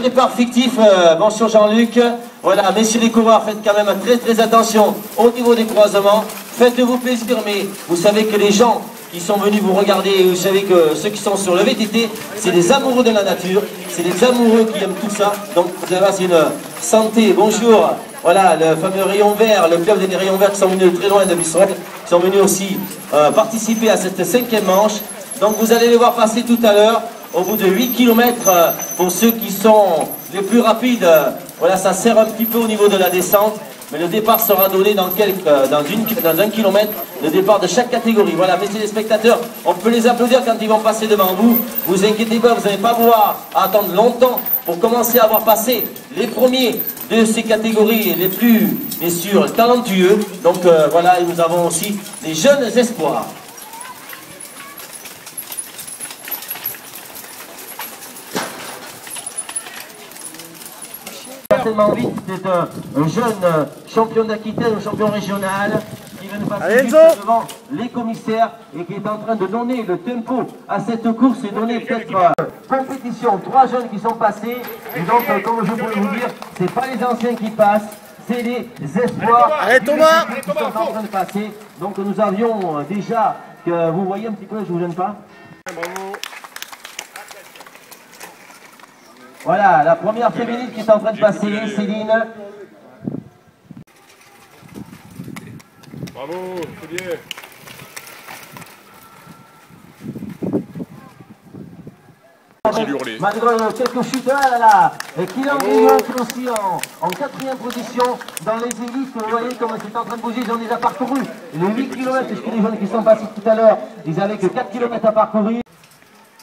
Départ fictif, bonjour Jean-Luc. Voilà, messieurs les coureurs, faites quand même très attention au niveau des croisements. Faites-vous plaisir, mais vous savez que les gens qui sont venus vous regarder, vous savez que ceux qui sont sur le VTT, c'est des amoureux de la nature, c'est des amoureux qui aiment tout ça. Donc vous allez voir, c'est une santé. Bonjour, voilà, le fameux rayon vert, le club des rayons verts qui sont venus de très loin de Bissorel, qui sont venus aussi participer à cette 5e manche. Donc vous allez les voir passer tout à l'heure. Au bout de 8 km, pour ceux qui sont les plus rapides, voilà, ça sert un petit peu au niveau de la descente, mais le départ sera donné dans 1 kilomètre, le départ de chaque catégorie. Voilà, messieurs les spectateurs, on peut les applaudir quand ils vont passer devant vous. Vous inquiétez pas, vous n'allez pas avoir à attendre longtemps pour commencer à avoir passé les premiers de ces catégories les plus, bien sûr, talentueux. Donc voilà, et nous avons aussi les jeunes espoirs. Certainement vite, c'est un jeune champion d'Aquitaine, un champion régional qui vient de passer juste devant les commissaires et qui est en train de donner le tempo à cette course et donner peut-être compétition. 3 jeunes qui sont passés et donc comme je peux vous dire, c'est pas les anciens qui passent, c'est les espoirs qui sont en train de passer. Donc nous avions déjà, que vous voyez un petit peu, je vous gêne pas. Voilà, la première féminine qui est en train de passer, Céline. Bravo, c'est bien. Malgré quelques chutes, là, et Kylian Grillon qui est aussi en 4e position dans les élites. Vous voyez comment c'est en train de bouger, ils ont déjà parcouru les 8 km, puisque les jeunes qui sont passés tout à l'heure, ils avaient que 4 km à parcourir.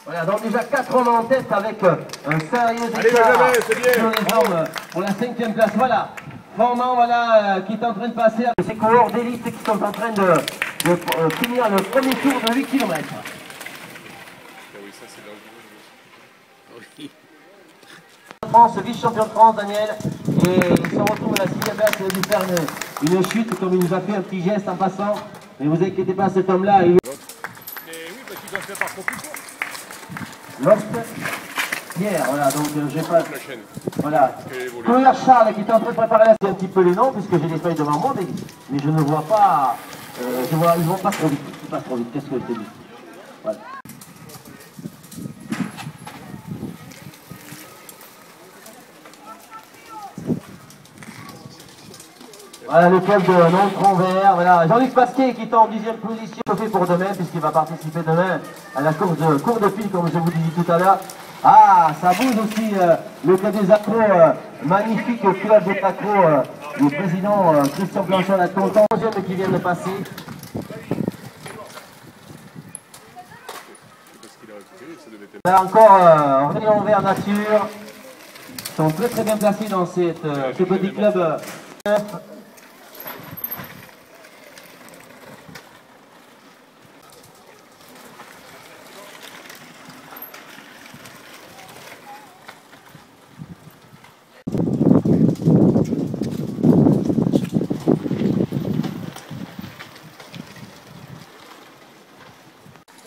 Voilà, donc déjà 4 hommes en tête avec un sérieux écart sur les hommes pour la 5e place. Voilà, Formand voilà, qui est en train de passer avec ces coureurs d'élite qui sont en train de finir le premier tour de 8 km. France, vice-champion de France, Daniel, et il se retrouve à la 6e place, il a dû faire une chute, comme il nous a fait un petit geste en passant. Mais vous inquiétez pas, cet homme-là, il... Mais oui, parce qu'il doit faire par compétition. Lost, Pierre, voilà, donc j'ai pas... Voilà. Chloé Charles qui est en train de préparer là, c'est un petit peu les noms, puisque j'ai les feuilles devant moi, mais je ne vois pas... ils vont pas trop vite, ils passent trop vite, qu'est-ce que je te dis? Voilà. Voilà le club de Nontron-Vert, voilà, Jean-Luc Pasquet qui est en 10e position, fait pour demain, puisqu'il va participer demain à la course de cours de fil, comme je vous disais tout à l'heure. Ah, ça bouge aussi le club des accros, magnifique club des accros, le président Christian Blanchard est content, qui vient de passer. Là encore, Rayon Vert Nature, ils sont très bien placés dans ce petit club.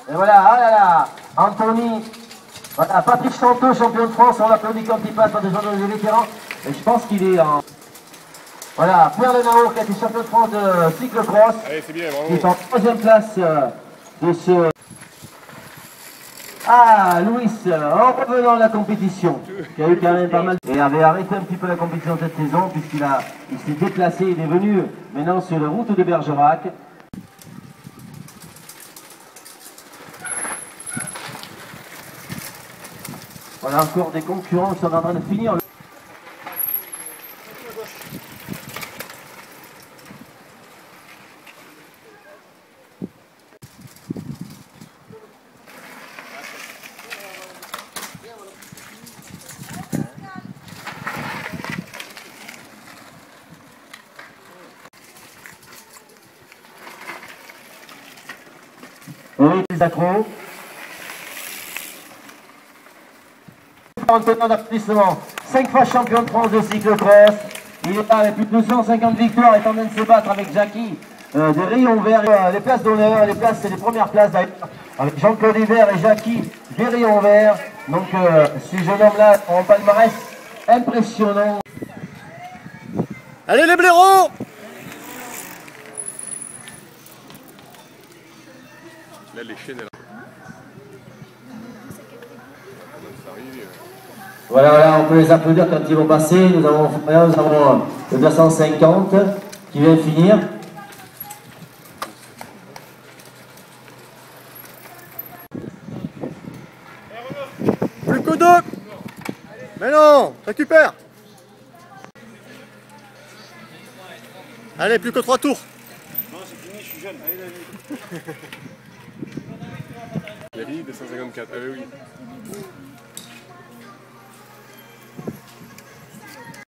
Et voilà, ah là là, Anthony, voilà, Patrick Chanteau, champion de France, on l'applaudit quand il passe par des gens de vétérans, et je pense qu'il est en... Voilà, Pierre Lenaour qui a été champion de France de cyclocross, qui est en 3e place de ce... Ah, Louis, en revenant à la compétition, qui a eu quand même pas mal... Et avait arrêté un petit peu la compétition cette saison, puisqu'il s'est déplacé, il est venu maintenant sur la route de Bergerac. Voilà encore des concurrents qui sont en train de finir. Oui, les accros. En tenant d'applaudissement, 5 fois champion de France de cyclocross. Il est là avec plus de 250 victoires, est en train de se battre avec Jackie des rayons verts, les places d'honneur, c'est les premières places d'ailleurs, avec Jean-Claude Hébert et Jackie des rayons verts. Donc ces jeunes hommes-là ont un palmarès impressionnant. Allez les blaireaux! Là, les chaînes, elles... Ça arrive, Voilà, voilà, on peut les applaudir quand ils vont passer. Nous avons le 250 qui vient de finir. Plus que deux! Mais non! Récupère! Allez, plus que 3 tours! Non, c'est fini, je suis jeune. Allez, David. David, 254. Ah oui.